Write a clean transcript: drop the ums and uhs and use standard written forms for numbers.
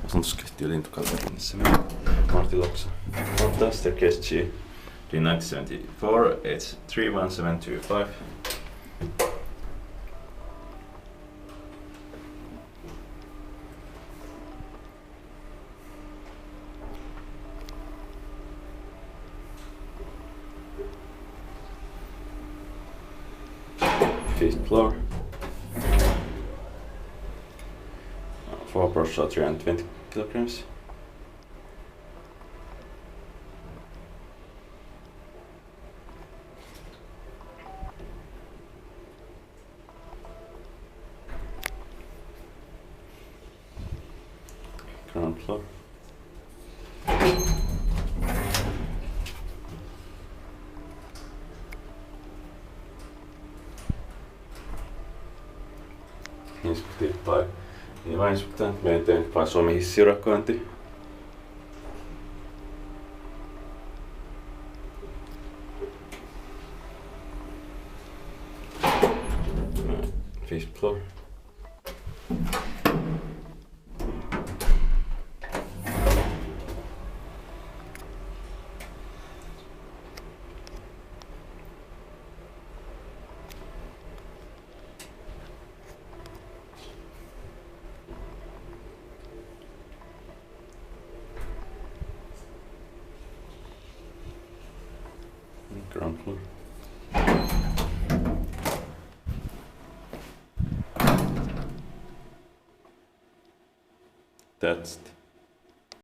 asuntoskeittiö Lintukallionrinnessä. Martinlaakso. Vantaa staircase G. D1974, it's 31725. Fifth floor. 4 Porsche 320 kilograms. Ground floor. Inspektiivpai. Niin vain inspektaan meidän vai Suomi hissiurakointi. Fifth floor. Ground floor. That's it.